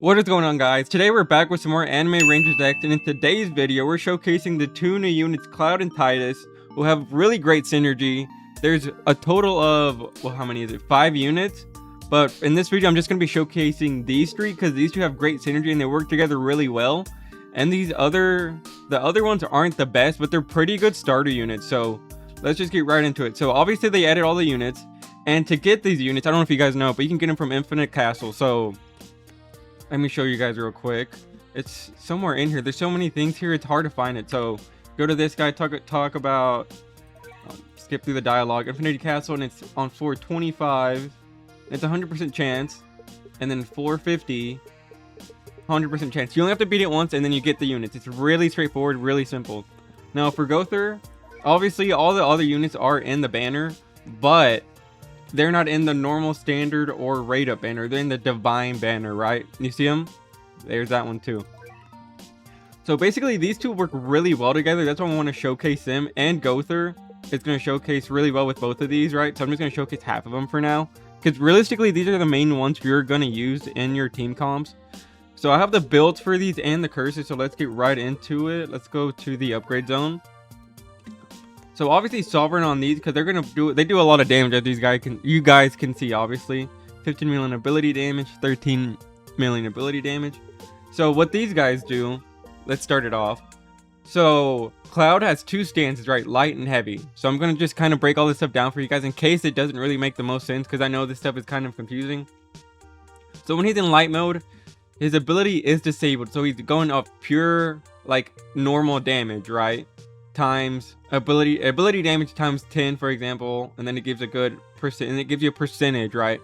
What is going on, guys? Today we're back with some more Anime Rangers X, and in today's video we're showcasing the two new units, Cloud and Tidus, who have really great synergy. There's a total of, well, how many is it? 5 units. But in this video I'm just going to be showcasing these three because these two have great synergy and they work together really well. And the other ones aren't the best, but they're pretty good starter units. So let's just get right into it. So obviously they added all the units, and to get these units, I don't know if you guys know, but you can get them from Infinite Castle. So let me show you guys real quick. It's somewhere in here. There's so many things here, it's hard to find it. So go to this guy, talk about, skip through the dialogue. Infinity Castle, and it's on floor 25. It's 100% chance. And then floor 50, 100% chance. You only have to beat it once and then you get the units. It's really straightforward, really simple. Now for Gother, obviously all the other units are in the banner, but they're not in the normal, standard, or rate up banner. They're in the divine banner, right? You see them? There's that one too. So basically these two work really well together. That's why I want to showcase them. And Gother is going to showcase really well with both of these, right? So I'm just going to showcase half of them for now, because realistically these are the main ones you're going to use in your team comps. So I have the builds for these and the curses, so let's get right into it. Let's go to the upgrade zone. So obviously Sovereign on these, because they do a lot of damage, as you guys can see. Obviously 15 million ability damage, 13 million ability damage. So what these guys do, let's start it off. So Cloud has two stances, right? Light and heavy. So I'm going to just kind of break all this stuff down for you guys in case it doesn't really make the most sense, because I know this stuff is kind of confusing. So when he's in light mode, his ability is disabled, so he's going off pure, like, normal damage, right? Times ability damage times 10, for example, and then it gives a good percent, and it gives you a percentage, right?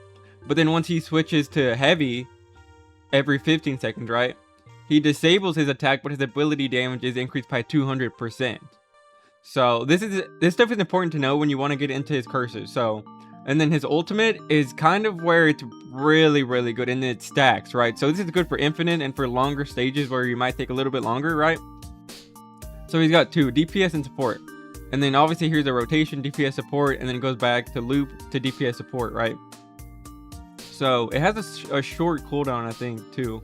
But then once he switches to heavy every 15 seconds, right, he disables his attack, but his ability damage is increased by 200%. So this stuff is important to know when you want to get into his curses. So, and then his ultimate is kind of where it's really good, and it stacks, right? So this is good for infinite and for longer stages where you might take a little bit longer, right? So he's got two, DPS and support. And then obviously here's a rotation, DPS support, and then it goes back to loop to DPS support, right? So it has a short cooldown, I think, too.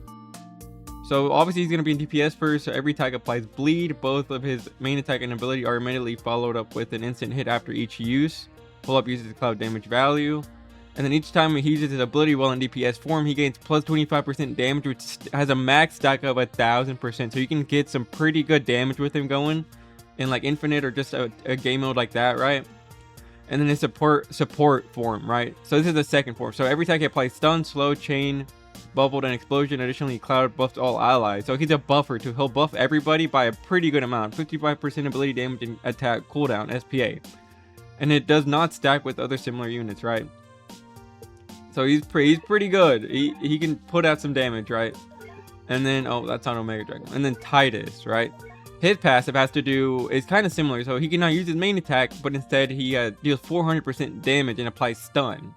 So obviously he's going to be in DPS first, so every attack applies bleed. Both of his main attack and ability are immediately followed up with an instant hit after each use. Pull up uses the cloud damage value. And then each time he uses his ability while in DPS form, he gains plus 25% damage, which has a max stack of 1000%. So you can get some pretty good damage with him going in like infinite or just a game mode like that, right? And then his support form, right? So this is the second form. So every attack he applies stun, slow, chain, bubbled, and explosion. Additionally, cloud buffs all allies. So he's a buffer too. He'll buff everybody by a pretty good amount. 55% ability damage and attack cooldown, SPA. And it does not stack with other similar units, right? So he's pretty good. He can put out some damage, right? And then, oh, that's on Omega Dragon. And then Tidus, right? His passive is kind of similar. So he can now use his main attack, but instead he deals 400% damage and applies stun.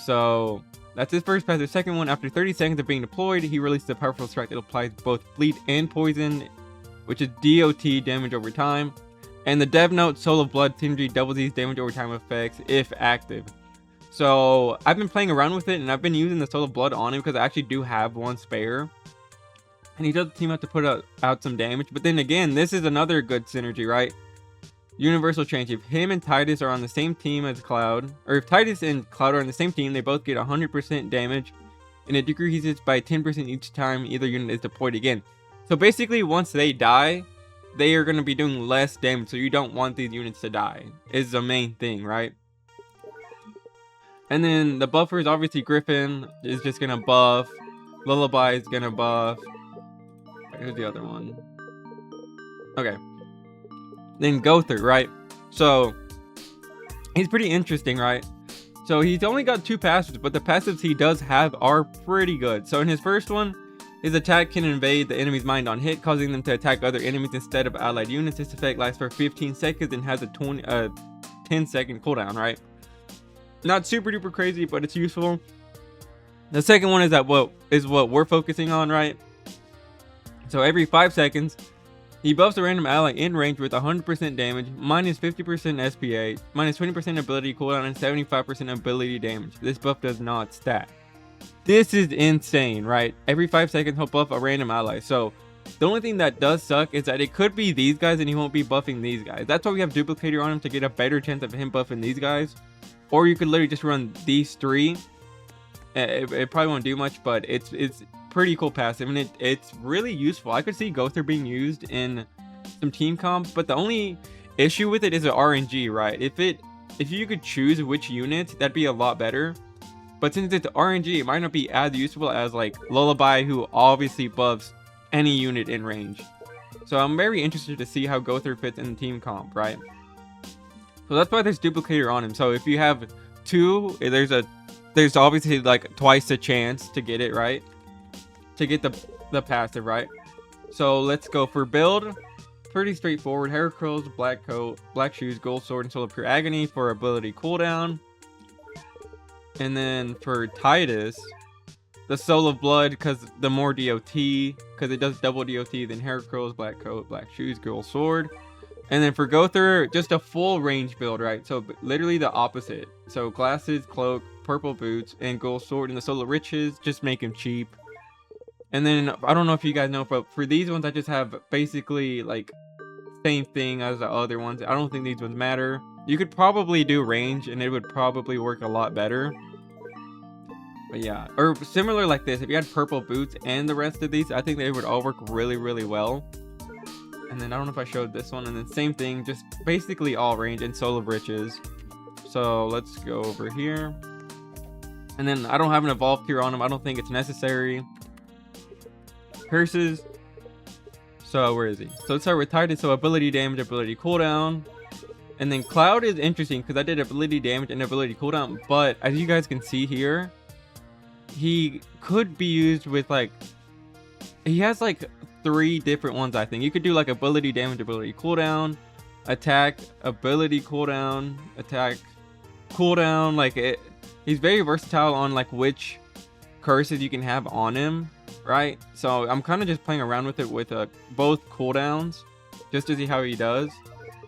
So that's his first passive. Second one, after 30 seconds of being deployed, he releases a powerful strike that applies both bleed and poison, which is DOT, damage over time. And the Dev Note Soul of Blood synergy doubles these damage over time effects if active. So I've been playing around with it, and I've been using the Soul of Blood on him because I actually do have one spare. And he does seem to put out some damage. But then again, this is another good synergy, right? Universal change. If him and Tidus are on the same team as Cloud, or if Tidus and Cloud are on the same team, they both get 100% damage, and it decreases by 10% each time either unit is deployed again. So basically, once they die, they are going to be doing less damage. So you don't want these units to die, is the main thing, right? And then the buffers, obviously Griffin is just going to buff. Lullaby is going to buff. Here's the other one. Okay. Then Gother, right? So he's pretty interesting, right? So he's only got 2 passives, but the passives he does have are pretty good. So in his first one, his attack can invade the enemy's mind on hit, causing them to attack other enemies instead of allied units. This effect lasts for 15 seconds and has a 10-second cooldown, right? Not super duper crazy, but it's useful. The second one is what we're focusing on, right? So every 5 seconds, he buffs a random ally in range with 100% damage, minus 50% SPA, minus 20% ability cooldown, and 75% ability damage. This buff does not stack. This is insane, right? Every 5 seconds he'll buff a random ally. So the only thing that does suck is that it could be these guys and he won't be buffing these guys. That's why we have duplicator on him, to get a better chance of him buffing these guys. Or you could literally just run these 3. It probably won't do much, but it's pretty cool passive, and it's really useful. I could see Gother being used in some team comp, but the only issue with it is the RNG, right? If you could choose which unit, that'd be a lot better. But since it's RNG, it might not be as useful as like Lullaby, who obviously buffs any unit in range. So I'm very interested to see how Gother fits in the team comp, right? So that's why there's duplicator on him. So if you have 2, there's obviously like twice the chance to get it, right? To get the passive, right? So let's go for build. Pretty straightforward. Hair curls, black coat, black shoes, gold sword, and soul of pure agony for ability cooldown. And then for Tidus, the soul of blood, because the more DOT, because it does double DOT, then hair curls, black coat, black shoes, gold sword. And then for Gother, just a full range build, right? So literally the opposite. So glasses, cloak, purple boots, and gold sword, and the soul of riches, just make him cheap. And then I don't know if you guys know, but for these ones I just have basically like same thing as the other ones. I don't think these ones matter. You could probably do range and it would probably work a lot better. But yeah, or similar like this, if you had purple boots and the rest of these, I think they would all work really, really well. And then I don't know if I showed this one, and then same thing, just basically all range and soul of riches. So let's go over here. And then I don't have an evolved tier on him. I don't think it's necessary. Curses. So where is he? So let's start with Tidus. So ability damage, ability cooldown. And then Cloud is interesting because I did ability damage and ability cooldown. But as you guys can see here, he could be used with like, he has like 3 different ones. I think you could do like ability damage, ability cooldown, attack, ability cooldown, attack, cooldown. Like it, he's very versatile on like which curses you can have on him, right? So I'm kind of just playing around with it with both cooldowns just to see how he does.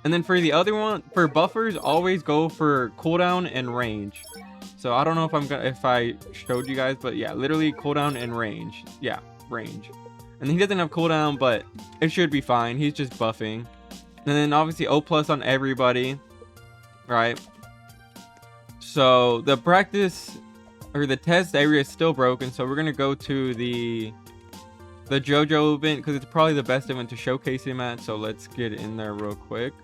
And then for the other one, for buffers, always go for cooldown and range. So I don't know if I showed you guys, but yeah, literally cooldown and range. Yeah, range. And he doesn't have cooldown, but it should be fine. He's just buffing. And then obviously O+ on everybody, right? So the practice or the test area is still broken, so we're gonna go to the JoJo event because it's probably the best event to showcase him at. So let's get in there real quick.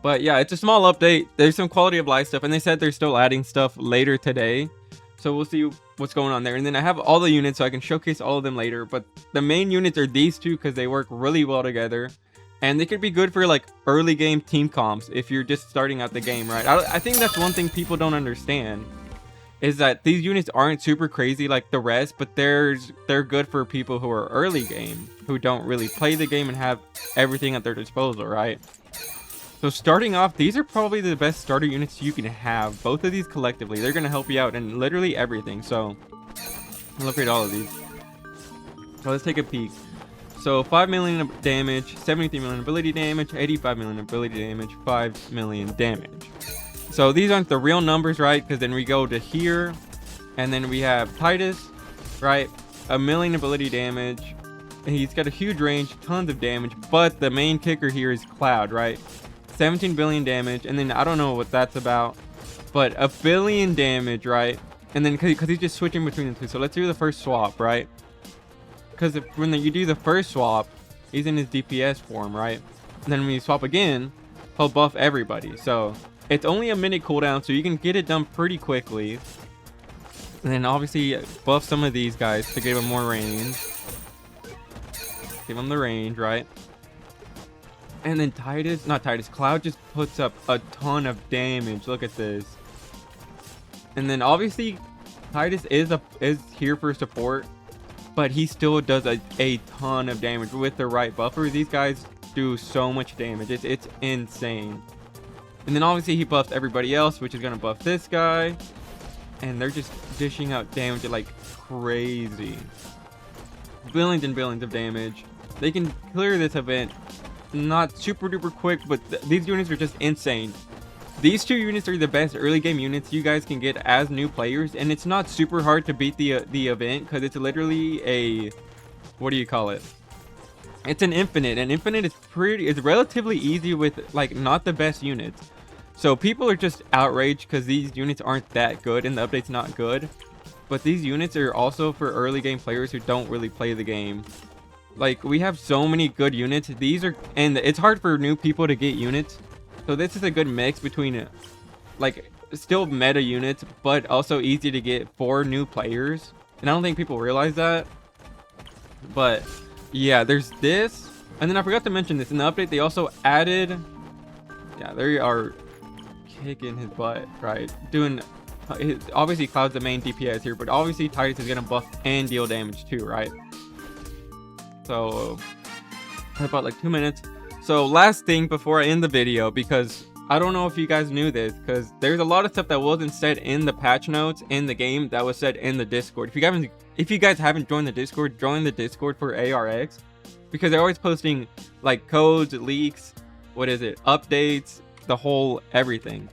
But yeah, it's a small update. There's some quality of life stuff, and they said they're still adding stuff later today. So we'll see what's going on there. And then I have all the units, so I can showcase all of them later. But the main units are these 2 because they work really well together. And they could be good for like early game team comps if you're just starting out the game, right? I think that's one thing people don't understand, is that these units aren't super crazy like the rest, but they're good for people who are early game, who don't really play the game and have everything at their disposal, right? So starting off, these are probably the best starter units you can have. Both of these collectively, they're going to help you out in literally everything. So I'll upgrade all of these. So let's take a peek. So 5 million damage, 73 million ability damage, 85 million ability damage, 5 million damage. So these aren't the real numbers, right? Because then we go to here, and then we have Tidus, right? 1 million ability damage. He's got a huge range, tons of damage, but the main kicker here is Cloud, right? 17 billion damage, and then I don't know what that's about, but 1 billion damage, right? And then because he's just switching between the 2. So let's do the first swap, right? Because when you do the first swap, he's in his DPS form, right? And then when you swap again, he'll buff everybody. So it's only a minute cooldown, so you can get it done pretty quickly. And then obviously buff some of these guys to give him more range. Give him the range, right? And then Cloud just puts up a ton of damage. Look at this. And then obviously Tidus is here for support, but he still does a ton of damage with the right buffer. These guys do so much damage. It's insane. And then obviously he buffs everybody else, which is gonna buff this guy. And they're just dishing out damage at like crazy. Billions and billions of damage. They can clear this event not super duper quick, but these units are just insane. These two units are the best early game units you guys can get as new players, and it's not super hard to beat the event because it's literally a, what do you call it? It's an infinite, and infinite is relatively easy with like not the best units. So people are just outraged because these units aren't that good and the update's not good. But these units are also for early game players who don't really play the game. Like, we have so many good units. These are, and it's hard for new people to get units. So this is a good mix between like still meta units, but also easy to get for new players. And I don't think people realize that. But yeah, there's this. And then I forgot to mention this in the update. They also added, yeah, they are kicking his butt, right? Doing, obviously Cloud's the main DPS here, but obviously Tidus is gonna buff and deal damage too, right? So about like 2 minutes. So last thing before I end the video, because I don't know if you guys knew this, because there's a lot of stuff that wasn't said in the patch notes in the game that was said in the Discord. If you guys haven't joined the Discord, join the Discord for ARX, because they're always posting like codes, leaks, updates, the whole everything.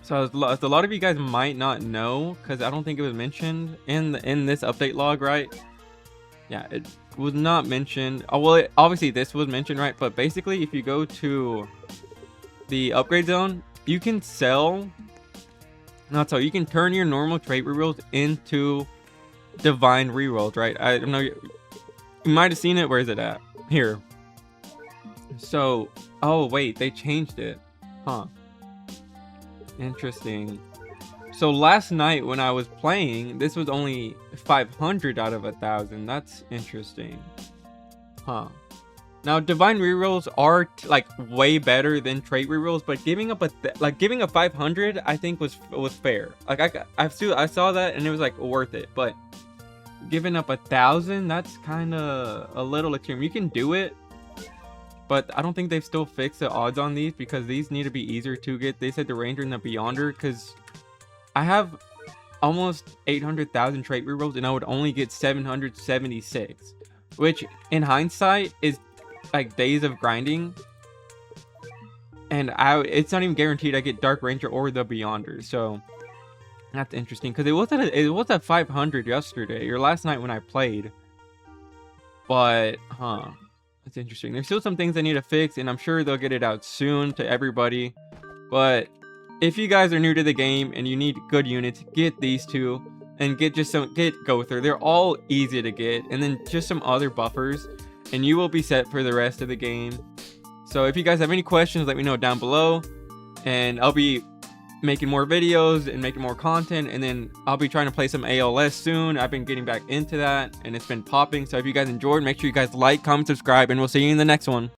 So a lot of you guys might not know, because I don't think it was mentioned in this update log, right? Yeah, it was not mentioned. Oh, well, obviously this was mentioned, right? But basically, if you go to the upgrade zone, you can you can turn your normal trait rerolls into divine rerolls, right? I don't know, you might have seen it. Where is it at? Here. So, oh wait, they changed it, huh? Interesting. So last night when I was playing, this was only 500 out of 1,000. That's interesting, huh? Now divine rerolls are like way better than trait rerolls, but giving up giving a 500, I think was fair. Like I saw that and it was like worth it, but giving up 1,000, that's kind of a little extreme. You can do it, but I don't think they've still fixed the odds on these, because these need to be easier to get. They said the Ranger and the Beyonder, because I have almost 800,000 trait rerolls and I would only get 776, which in hindsight is like days of grinding. And it's not even guaranteed I get Dark Ranger or the Beyonder. So that's interesting, because it was at 500 yesterday or last night when I played. But that's interesting. There's still some things I need to fix, and I'm sure they'll get it out soon to everybody. But if you guys are new to the game and you need good units, get these two and get Gother. They're all easy to get, and then just some other buffers, and you will be set for the rest of the game. So if you guys have any questions, let me know down below, and I'll be making more videos and making more content, and then I'll be trying to play some ALS soon. I've been getting back into that and it's been popping. So if you guys enjoyed, make sure you guys like, comment, subscribe, and we'll see you in the next one.